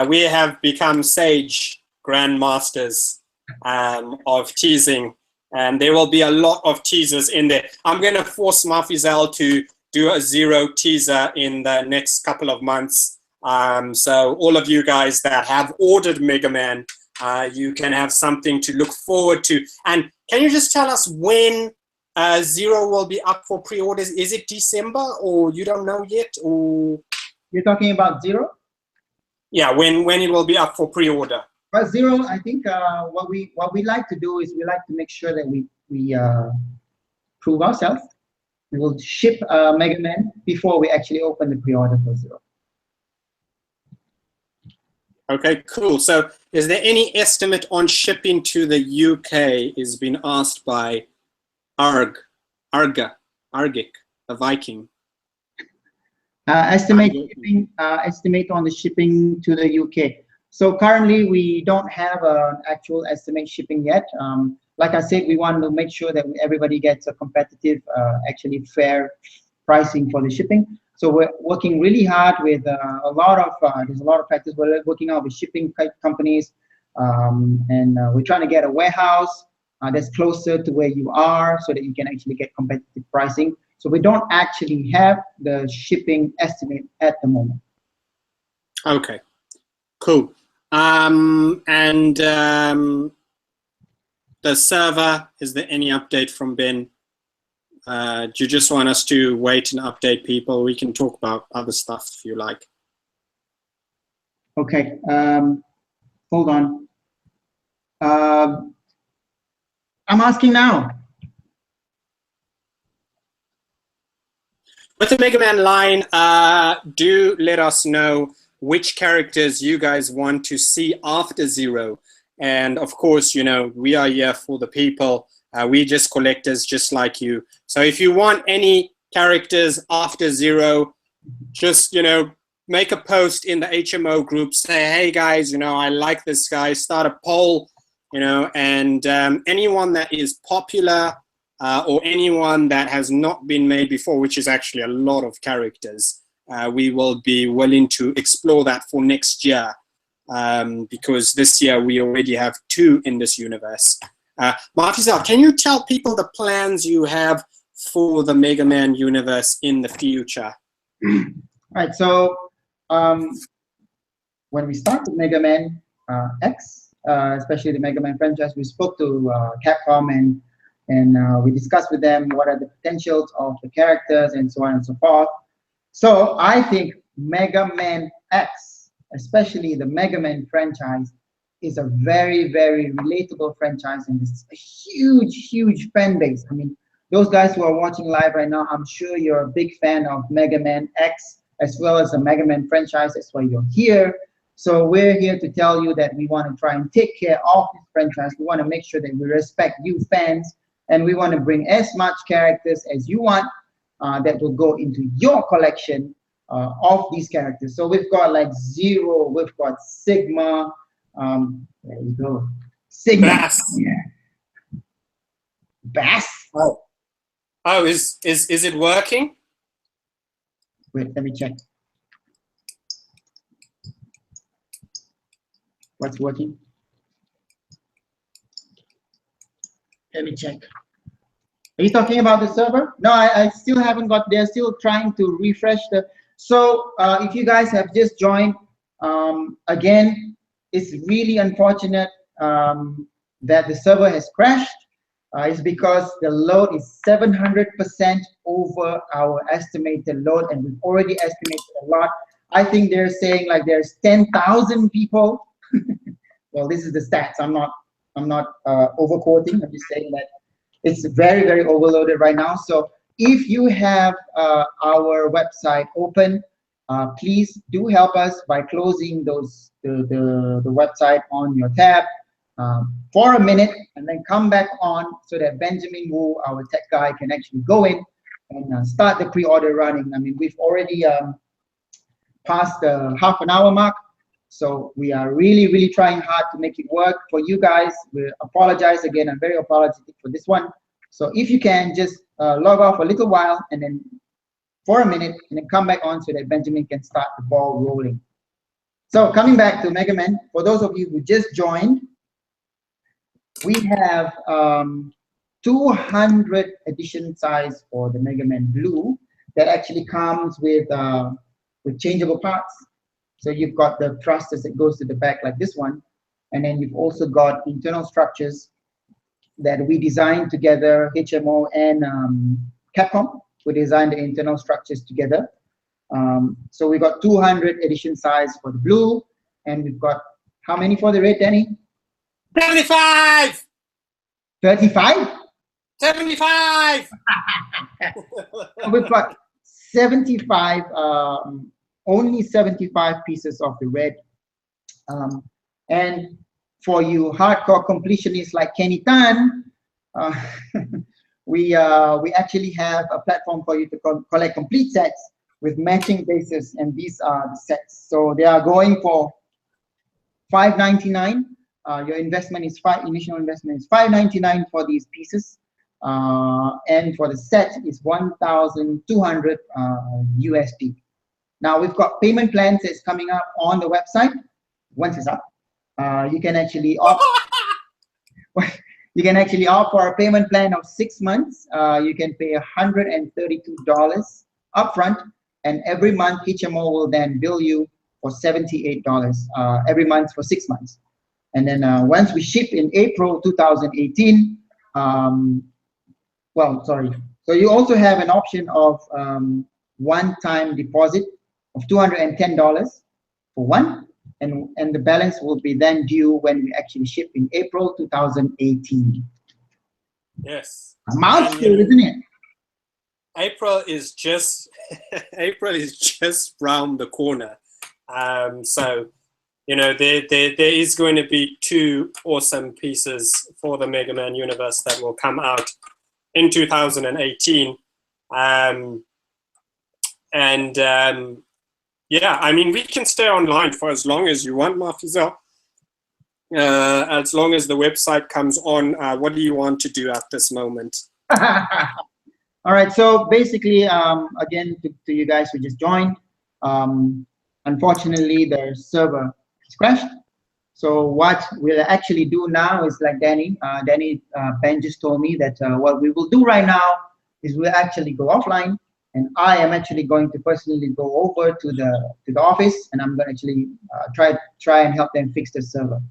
We have become sage grandmasters of teasing, and there will be a lot of teasers in there. I'm going to force Mafizal to do a 0 teaser in the next couple of months. So all of you guys that have ordered Megaman, you can have something to look forward to. And can you just tell us when 0 will be up for pre-orders? Is it December, or you don't know yet? Or you're talking about 0? Yeah, when it will be up for pre-order. But Zero, I think what we like to do is we like to make sure that we prove ourselves. We will ship Mega Man before we actually open the pre-order for Zero. Okay, cool. So is there any estimate on shipping to the UK is being asked by Argic, a Viking. Estimate on the shipping to the UK. So currently we don't have an actual estimate shipping yet. Like I said, we want to make sure that everybody gets a competitive, actually fair pricing for the shipping. So we're working really hard with a lot of, there's a lot of practice. We're working out with shipping companies, and we're trying to get a warehouse that's closer to where you are so that you can actually get competitive pricing. So we don't actually have the shipping estimate at the moment. Okay, cool. The server, is there any update from Ben? Do you just want us to wait and update people? We can talk about other stuff if you like. Okay, hold on. I'm asking now. With the Mega Man line, do let us know which characters you guys want to see after Zero. And of course, you know, we are here for the people. We just collectors just like you. So if you want any characters after Zero, just, you know, make a post in the HMO group, say, hey guys, you know, I like this guy, start a poll, you know, and anyone that is popular or anyone that has not been made before, which is actually a lot of characters, we will be willing to explore that for next year, because this year we already have 2 in this universe. Martizal, can you tell people the plans you have for the Mega Man universe in the future? Right, so when we started Mega Man X, especially the Mega Man franchise, we spoke to Capcom and we discussed with them what are the potentials of the characters and so on and so forth. So I think Mega Man X, especially the Mega Man franchise, is a very, very relatable franchise, and it's a huge, huge fan base. I mean, those guys who are watching live right now, I'm sure you're a big fan of Mega Man X as well as the Mega Man franchise. That's why you're here. So we're here to tell you that we want to try and take care of this franchise. We want to make sure that we respect you fans, and we want to bring as much characters as you want that will go into your collection of these characters. So we've got like Zero, we've got Sigma, there you go, Sigma. Bass. Yeah. Bass. Oh, is it working? Wait, let me check. What's working? Let me check. Are you talking about the server? No, I still haven't got, they're still trying to refresh the, so if you guys have just joined, again, it's really unfortunate that the server has crashed. It's because the load is 700% over our estimated load, and we've already estimated a lot. I think they're saying like there's 10,000 people. Well, this is the stats. I'm not overquoting. I'm just saying that it's very, very overloaded right now. So if you have our website open, please do help us by closing the website on your tab for a minute, and then come back on so that Benjamin Wu, our tech guy, can actually go in and start the pre-order running. I mean, we've already passed the half an hour mark. So we are really, really trying hard to make it work for you guys. We apologize again. I'm very apologetic for this one. So if you can just log off a little while and then for a minute and then come back on so that Benjamin can start the ball rolling. So coming back to Mega Man, for those of you who just joined, we have 200 edition size for the Mega Man Blue that actually comes with changeable parts. So you've got the thrusters that goes to the back like this one, and then you've also got internal structures that we designed together, HMO and Capcom. We designed the internal structures together. So we got 200 edition size for the blue, And we've got how many for the red, Danny? 75! 35? 75! We've got 75, only 75 pieces of the red. And for you hardcore completionists like Kenny Tan, we actually have a platform for you to collect complete sets with matching bases, and these are the sets. So they are going for $5.99. Your investment is initial investment is $5.99 for these pieces, and for the set is 1,200 USD. Now we've got payment plans that's coming up on the website. Once it's up, you can actually opt. You can actually opt for a payment plan of 6 months. You can pay $132 upfront, and every month HMO will then bill you for $78 every month for 6 months. And then once we ship in April 2018, well, sorry. So you also have an option of one-time deposit of $210 for one, and the balance will be then due when we actually ship in April 2018. Yes. A mouthful, isn't it? April is just April is just round the corner. So, you know, there is going to be 2 awesome pieces for the Mega Man universe that will come out in 2018. Yeah, I mean, we can stay online for as long as you want, Mafizel. As long as the website comes on, what do you want to do at this moment? All right, so basically, again, to you guys who just joined, unfortunately, the server has crashed. So what we'll actually do now is like Ben just told me that what we will do right now is we'll actually go offline, and I am actually going to personally go over to the office, and I'm going to actually try and help them fix the server.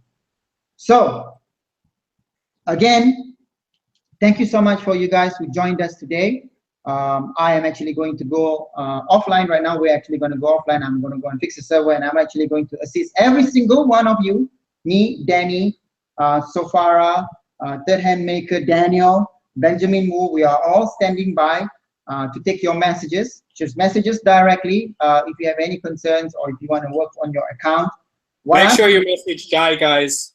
So again, thank you so much for you guys who joined us today. I am actually going to go offline right now. We're actually going to go offline. I'm going to go and fix the server, and I'm actually going to assist every single one of you, me, Danny, Sofara, Third Hand Maker, Daniel, Benjamin Wu. We are all standing by to take your messages. Just message us directly if you have any concerns or if you want to work on your account. Make sure you message Jai, guys.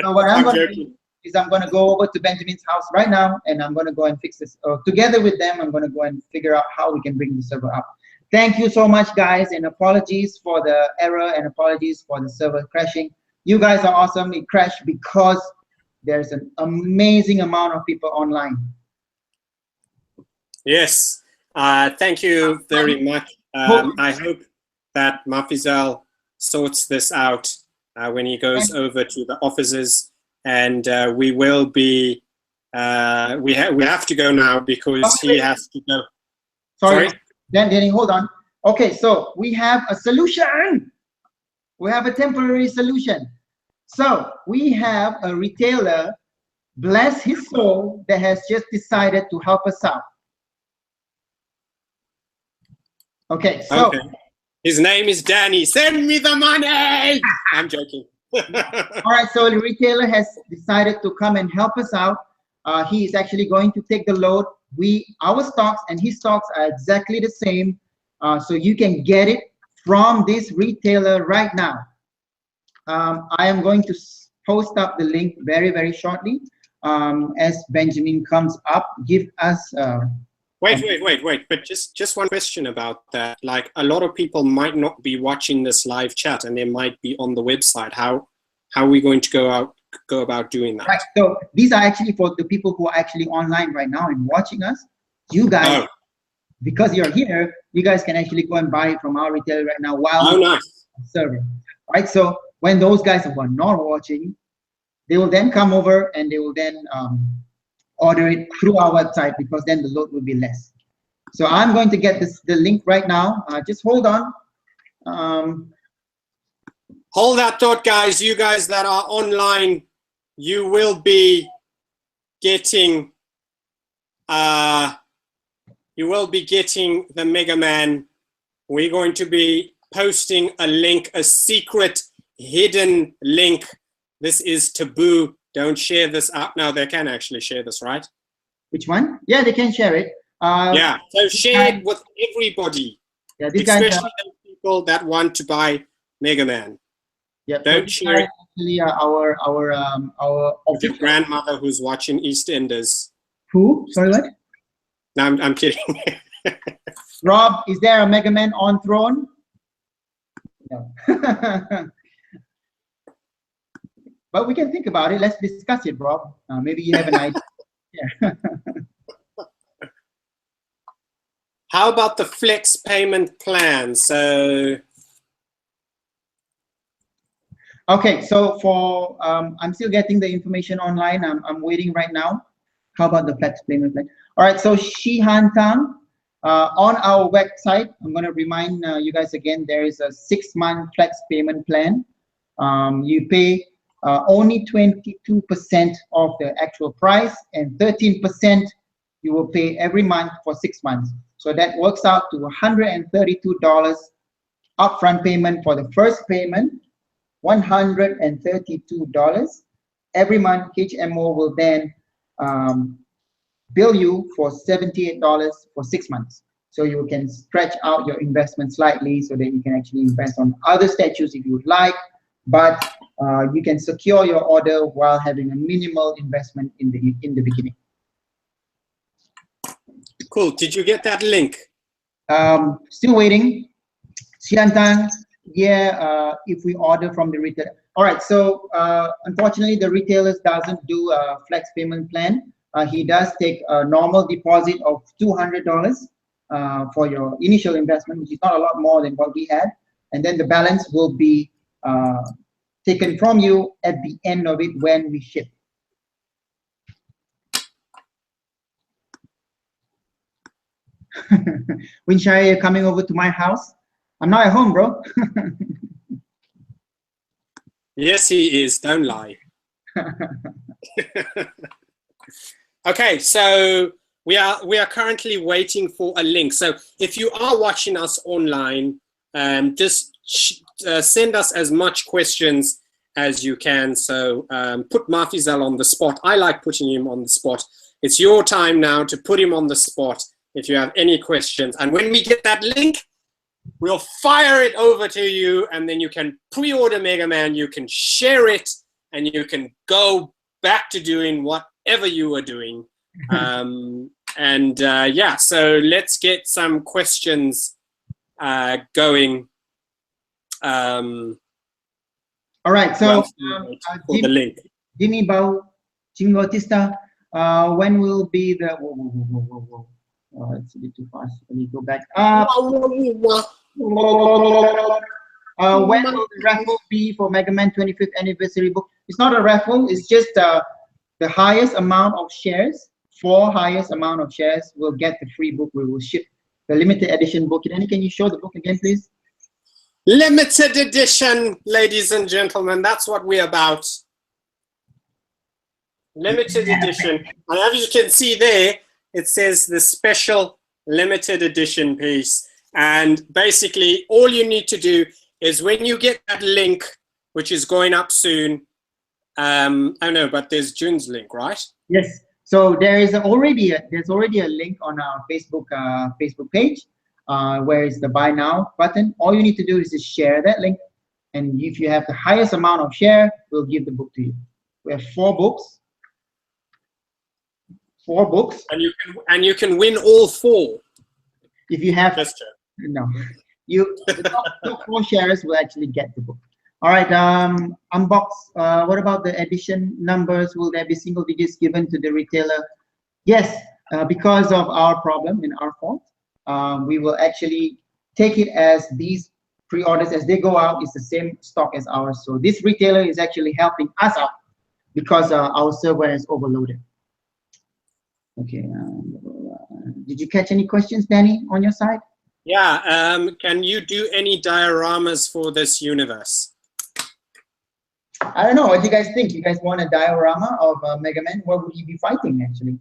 So what I'm going to do is I'm going to go over to Benjamin's house right now, and I'm going to go and fix this. Together with them, I'm going to go and figure out how we can bring the server up. Thank you so much, guys, and apologies for the error and apologies for the server crashing. You guys are awesome. It crashed because there's an amazing amount of people online. Yes, thank you very much. I hope that Mafizel sorts this out when he goes over to the offices, and we will be. We have to go now because he has to go. Sorry. Danny, hold on. Okay, so we have a solution. We have a temporary solution. So we have a retailer, bless his soul, that has just decided to help us out. Okay, so his name is Danny. Send me the money. I'm joking. All right, so the retailer has decided to come and help us out. He is actually going to take the load. Our stocks and his stocks are exactly the same, so you can get it from this retailer right now. I am going to post up the link very, very shortly as Benjamin comes up. Give us. Wait. But just one question about that. Like, a lot of people might not be watching this live chat, and they might be on the website. How are we going to go about doing that? Right. So these are actually for the people who are actually online right now and watching us. You guys, because you're here, you guys can actually go and buy it from our retailer right now while nice. Serving. Right. So when those guys who are not watching, they will then come over and they will then order it through our website, because then the load will be less. So I'm going to get the link right now. Just hold on. Hold that thought, guys. You guys that are online, you will be getting the Mega Man. We're going to be posting a link, a secret hidden link. This is taboo. Don't share this out. Now they can actually share this, right? Which one? Yeah, they can share it. Yeah, so share it with everybody. Yeah, this especially guy, those people that want to buy Mega Man. yeah, Don't share it actually our with your grandmother who's watching EastEnders. Who? Sorry, what? No, I'm kidding. Rob, is there a Mega Man on throne? No. But we can think about it. Let's discuss it, Rob. Maybe you have an idea. Yeah. How about the flex payment plan? So, okay, so for I'm still getting the information online. I'm waiting right now. How about the flex payment plan? All right, so Shi Han Tang, on our website, I'm going to remind you guys again, there is a 6-month flex payment plan. You pay only 22% of the actual price, and 13% you will pay every month for 6 months. So that works out to $132 upfront payment for the first payment, $132. Every month, HMO will then bill you for $78 for 6 months. So you can stretch out your investment slightly so that you can actually invest on other statues if you would like, but you can secure your order while having a minimal investment in the beginning. cool. Did you get that link? Still waiting. Xiantang, yeah, if we order from the retailer. All right, so unfortunately, the retailers doesn't do a flex payment plan. He does take a normal deposit of $200 for your initial investment, which is not a lot more than what we had. And then the balance will be taken from you at the end of it when we ship. Winshire, you're coming over to my house? I'm not at home, bro. Yes, he is. Don't lie. Okay, so we are currently waiting for a link. So if you are watching us online, just send us as much questions as you can. So put Mafizal on the spot. I like putting him on the spot. It's your time now to put him on the spot if you have any questions. And when we get that link, we'll fire it over to you, and then you can pre-order Mega Man, you can share it, and you can go back to doing whatever you were doing. Yeah, so let's get some questions going. All right, so for the link. Jimmy Bao, Chingotista, when will be the whoa. Oh, it's a bit too fast. Let me go back. When will the raffle be for Mega Man 25th anniversary book? It's not a raffle. It's just the highest amount of shares. 4 highest amount of shares will get the free book. We will ship the limited edition book. Can you show the book again, please? Limited edition, ladies and gentlemen. That's what we're about. Limited edition. And as you can see there, it says the special limited edition piece. And basically, all you need to do is when you get that link, which is going up soon. I know, but there's June's link, right? Yes. So there's already a link on our Facebook page, where is the buy now button. All you need to do is just share that link, and if you have the highest amount of share, we'll give the book to you. We have 4 books. 4 books. And you can win all 4. If you have no, the top 4 shares will actually get the book. All right, unbox. What about the edition numbers? Will there be single digits given to the retailer? Yes, because of our problem and our fault, we will actually take it as these pre-orders as they go out is the same stock as ours. So this retailer is actually helping us out because our server is overloaded. Okay. Did you catch any questions, Danny, on your side? Yeah. Can you do any dioramas for this universe? I don't know. What do you guys think? You guys want a diorama of Mega Man? What would he be fighting, actually?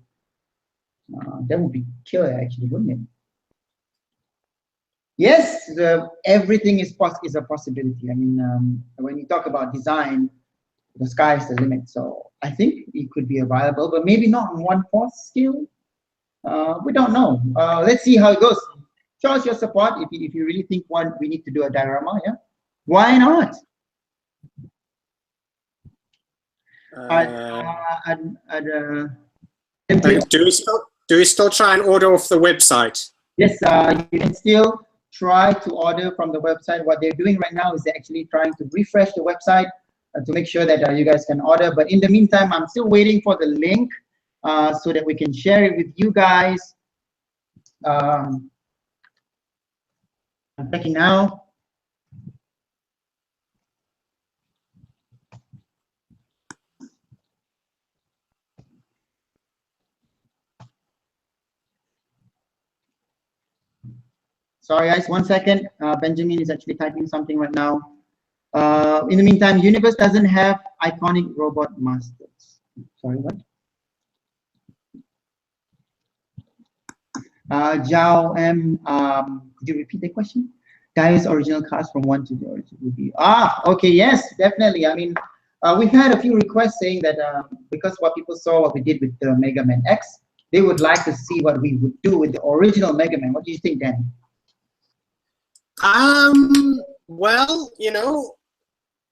That would be killer, actually, wouldn't it? Yes, everything is a possibility. I mean, when you talk about design, the sky is the limit. So I think it could be viable, but maybe not on 1/4 scale. We don't know. Let's see how it goes. Show us your support if you really think we need to do a diorama. Yeah, why not? Uh, Template. do we still try and order off the website? Yes, you can still try to order from the website. What they're doing right now is they're actually trying to refresh the website to make sure that you guys can order. But in the meantime, I'm still waiting for the link so that we can share it with you guys. I'm checking now. Sorry, guys, 1 second. Benjamin is actually typing something right now. In the meantime, Universe doesn't have iconic robot masters. Sorry, what? Zhao M, could you repeat the question? Guy's original cast from 1 to the original movie. Okay, yes, definitely. I mean, we've had a few requests saying that because what people saw what we did with the MegamanX, they would like to see what we would do with the original Megaman. What do you think, Dan? Well,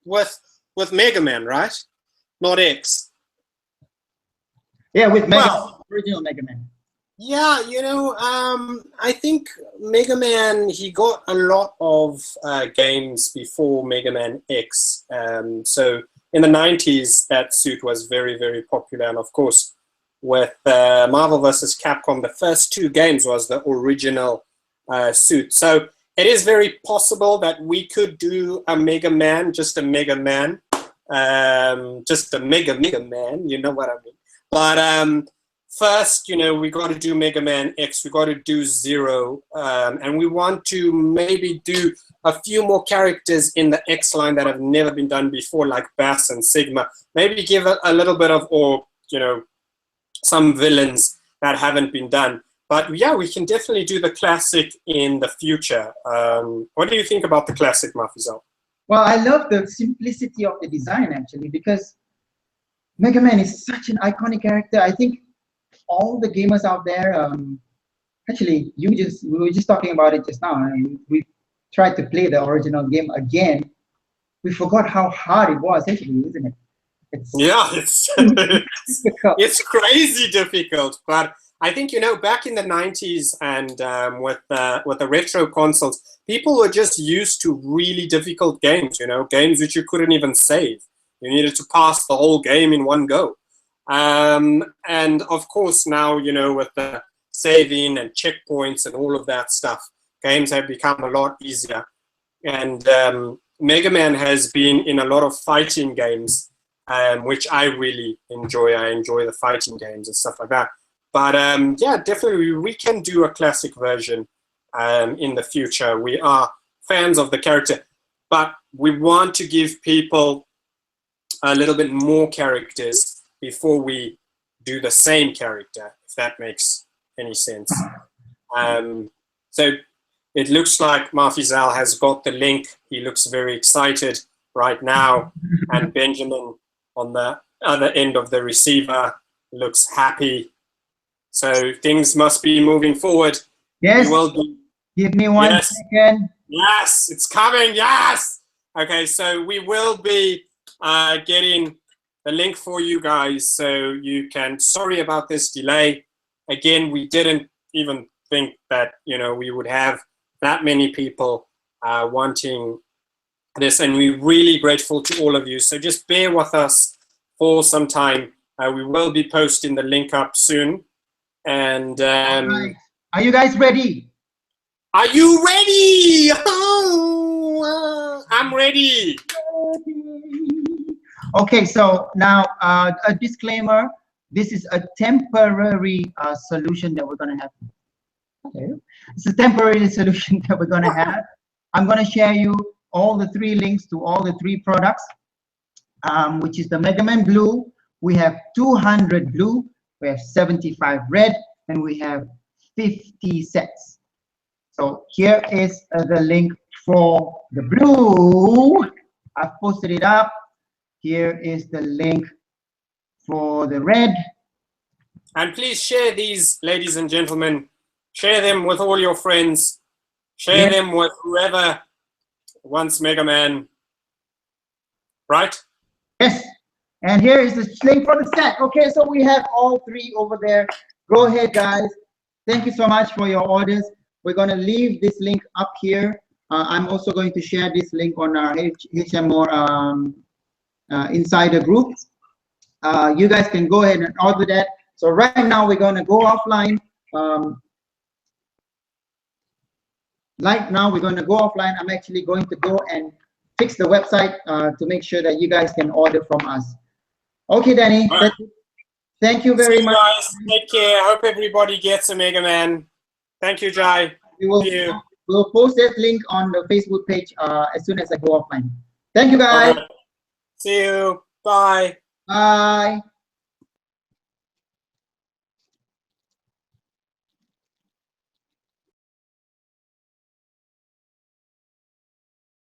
with Megaman, right? Not X. Yeah, with original Megaman. Yeah, I think Megaman, he got a lot of games before Megaman X. So in the 90s, that suit was very, very popular. And of course, with Marvel vs. Capcom, the first 2 games was the original suit. So it is very possible that we could do a Megaman, just a Megaman, just a Mega Man, you know what I mean. But first, we got to do Megaman X, we got to do Zero, and we want to maybe do a few more characters in the X line that have never been done before, like Bass and Sigma. Maybe give a little bit of, or, some villains that haven't been done. But yeah, we can definitely do the classic in the future. What do you think about the classic, Mafizal? Well, I love the simplicity of the design, actually, because Mega Man is such an iconic character. I think all the gamers out there, actually, we were just talking about it just now, and we tried to play the original game again. We forgot how hard it was, actually, isn't it? It's crazy difficult. But I think, back in the 90s and with the retro consoles, people were just used to really difficult games, games which you couldn't even save. You needed to pass the whole game in one go. And of course now, with the saving and checkpoints and all of that stuff, games have become a lot easier. And Mega Man has been in a lot of fighting games, which I really enjoy. I enjoy the fighting games and stuff like that. But yeah, definitely we can do a classic version in the future. We are fans of the character, but we want to give people a little bit more characters before we do the same character, if that makes any sense. So it looks like Mafizal has got the link. He looks very excited right now. And Benjamin on the other end of the receiver looks happy. So things must be moving forward. Yes. Give me 1 second. Yes, it's coming. Yes. Okay, so we will be getting the link for you guys so you can, sorry about this delay. Again, we didn't even think that, we would have that many people wanting this, and we're really grateful to all of you. So just bear with us for some time. We will be posting the link up soon. And right. Are you guys ready? Are you ready? Oh, I'm ready. Okay, so now a disclaimer. This is a temporary solution that we're going to have. Okay. It's a temporary solution that we're going to have. I'm going to share you all the 3 links to all the 3 products, which is the Mega Man Blue. We have 200 blue, we have 75 red, and we have 50 sets. So here is the link for the blue. I've posted it up. Here is the link for the red. And please share these, ladies and gentlemen. Share them with all your friends. Share them with whoever wants Mega Man. Right? Yes. And here is the link for the set. Okay, so we have all three over there. Go ahead, guys. Thank you so much for your orders. We're going to leave this link up here. I'm also going to share this link on our HMO Insider group. You guys can go ahead and order that. So right now we're going to go offline. Right now we're going to go offline. I'm actually going to go and fix the website to make sure that you guys can order from us. Okay, Danny. Right. Thank you very much. Guys, take care. Hope everybody gets a Mega Man. Thank you, Jai. We'll post that link on the Facebook page as soon as I go offline. Thank you, guys. Okay. See you. Bye. Bye.